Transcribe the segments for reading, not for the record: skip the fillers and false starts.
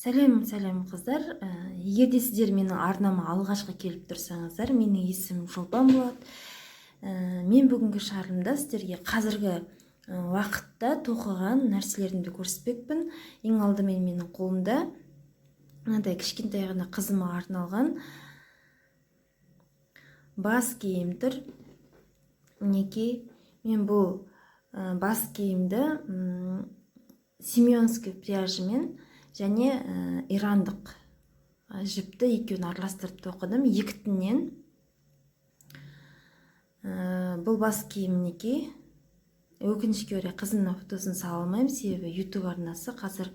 Сәлем қыздар. Егер де сіздер менің арнама алғашқы келіп тұрсаңыздар, менің есімім Шолпан болады. Мен бүгінгі шарымда сіздерге қазіргі уақытта тоқыған нәрселерімді көрсетпекпін. Ең алдымен менің қолымда мынадай кішкентай ғана қызыма арналған бас киім тұр. Мінекей, мен бұл бас киімді семёнский пряжымен және ирандық жіпті екеуін араластырып тоқыдым екі тіннен. Бұл бас киім мінекей. Өкінішке орай қызымның фотосын сала алмаймын, себебі YouTube арнасы қазір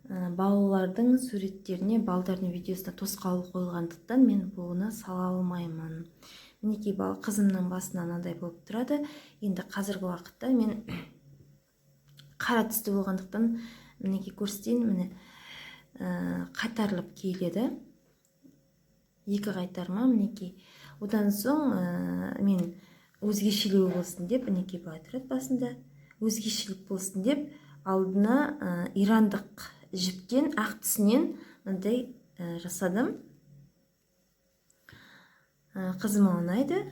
балалардың суреттеріне, балдардың видеосына тосқауыл қойылғандықтан мен бұны сала алмаймын. Мінекей қызымның басына мынадай болып тұрады. Енді қазіргі уақытта мен қара түсті болғандықтан мінекей көрсетейін, міне қайтарылып киіледі. Екі қайтарма мінекей. Одан соң мен өзгешелеу болсын деп, мінекей былай тұрады басында. Өзгешелік болсын деп алдына ирандық жіптен ақ түсінен мынандай жасадым. Қызыма ұнайды.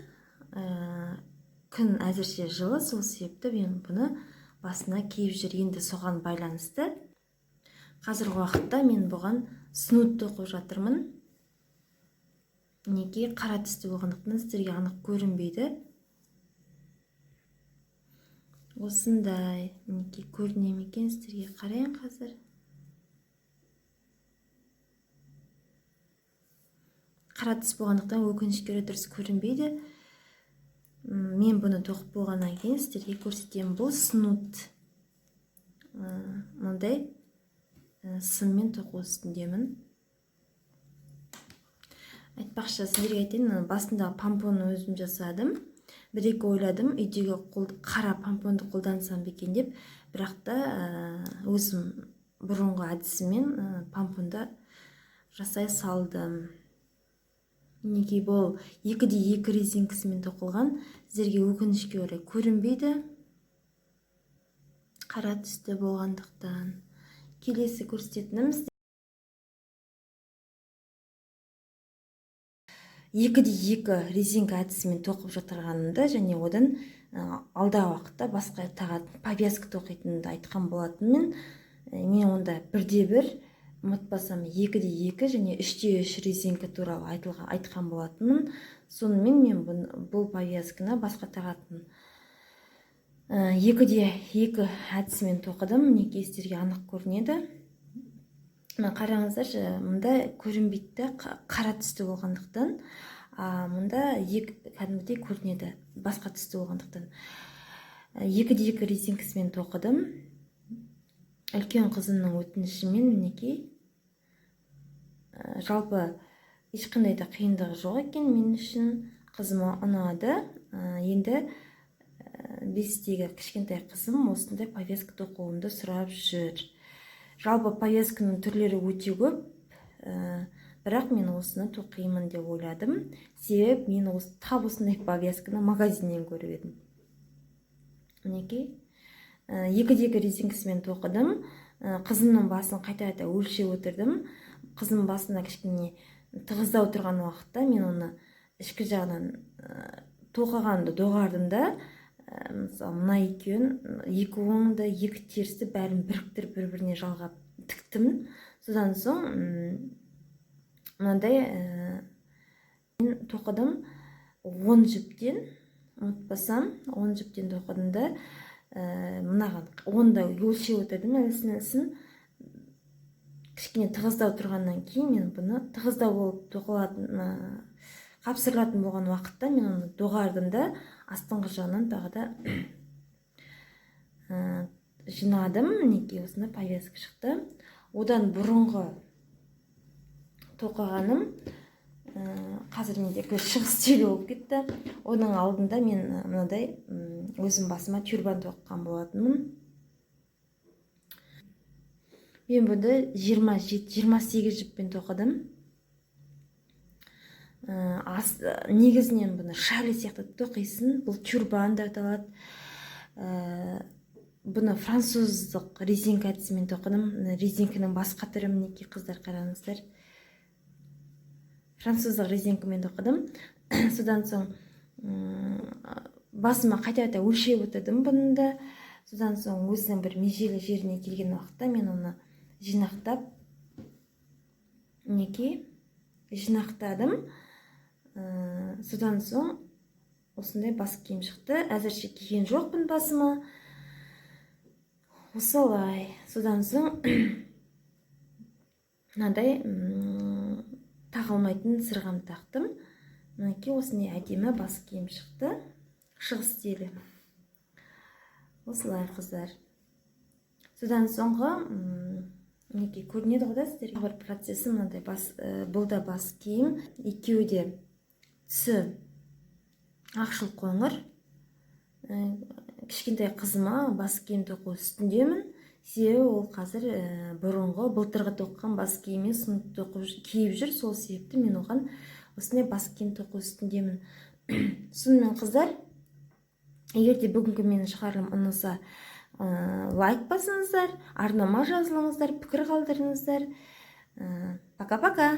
Күн әзірше жылы, сол себепті мен бұны басына киіп жүр. Енді соған байланысты қазіргі уақытта мен бұған снуд тоқып жатырмын. Мінекей қара түсті болғандықтан сіздерге анық көрінбейді. Осындай мінекей көріне ме екен, сіздерге қарайын қазір. Қара түс болғандықтан өкінішке орай дұрыс көрінбейді. Мен бұны тоқып болғаннан кейін сіздерге көрсетемін. Бұл снуд. Мындай сыммен тоқу үстіндемін. Айтпақшы, сіздерге айтайын, басында помпонны өзім жасадым. Бір-екі ойладым, үйдегі қара помпонды қолдансам бекен деп, бірақ та өзім бұрынғы әдісімен помпонды жасай салдым. Мінекей бұл 2x2 резинкасымен тоқылған. Сіздерге өкінішке орай көрінбейді, қара түсті болғандықтан. Келесі көрсететінім 2x2 резинка әдісімен тоқып жатырғанымда және одан алдағы уақытта басқа тағатын повязка тоқитынымды айтқан болатынмын. Мен онда 1x1, ұмытпасам 2x2 және 3x3 резинка туралы айтқан болатынмын. Сонымен мен бұл повязканы басқа тағатын 2x2 әдісімен тоқыдым. Мінекей сіздерге анық көрінеді. Қараңыздар, мұнда көрінбейді, қара түсті болғандықтан. Мұнда кәдімгідей көрінеді, басқа түсті болғандықтан. 2x2 резинкасымен тоқыдым. Үлкен қызымның өтінішімен мінекей. Жалпы ешқандай да қиындығы жоқ екен мен үшін. Қызыма ұнады. Енді 5-тегі кішкентай қызым осындай повязка тоқуымды сұрап жүр. Жалпы повязканың түрлері өте көп, бірақ мен осыны тоқимын деп ойладым. Себебі мен тап осындай повязканы магазиннен көріп едім. Мінекей 2x2 резинкасымен тоқыдым. Қызымның басын қайта-қайта өлшеп отырдым. Қызым басына кішкене тығыздау тұрған уақытта мен оны ішкі жағынан тоқығанды доғардым да, мына екеуін, екі оңды, екі терісті бәрін біріктіріп бір-біріне жалғап тіктім. Содан соң мынандай мен тоқыдым 10 жіптен, ұмытпасам 10 жіптен тоқыдым да, мынаған 10-да өлшеп отырдым әлсін-әлсін. Кішкене тығыздау тұрғаннан кейін мен бұны тығыздау болып тоқылатын, қапсырылатын болған уақытта мен оны доғардым да, астыңғы жағынан тағы да жинадым. Мінекей осында повязка шықты. Одан бұрынғы тоқығаным қазір менде шығыс стилі болып кетті. Оның алдында мен мынадай өзім басыма тюрбан тоққан болатынмын. Мен бұны 28 жіппен тоқыдым. Негізінен бұны шали сияқты тоқисын. Бұл тюрбан да аталады. бұны француздық резинка әдісімен тоқыдым. Резинканың басқа түрі мінекей қыздар, қараңыздар. Француздық резинкамен тоқыдым. Содан соң басыма қайта өлшеп отырдым бұны да. Содан соң өзінің бір межелі жеріне келген уақытта мен оны жинақтап, мінекей жинақтадым. Содан соң осындай бас киім шықты. Әзірше киген жоқпын басыма. Осылай. Содан соң мынадай тағылмайтын сырғам тақтым. Мінекей осындай әдемі бас киім шықты. Шығыс стилі. Осылай қыздар. Содан соңғы мінекей көрінеді ғой да сіздерге бір процесі мынадай бұл да бас киім. Екеуі де түсі ақшыл қоңыр. Кішкентай қызыма бас киім тоқу үстіндемін. Себебі ол қазір бұрынғы былтырғы тоққан бас киіммен сынып киіп жүр. Сол себепті мен оған осындай бас киім тоқу үстіндемін. Сонымен қыздар, егер де бүгінгі менің шығарылым ұнаса, лайк басыңыздар, арнама жазылыңыздар, пікір қалдырыңыздар. Пока-пока.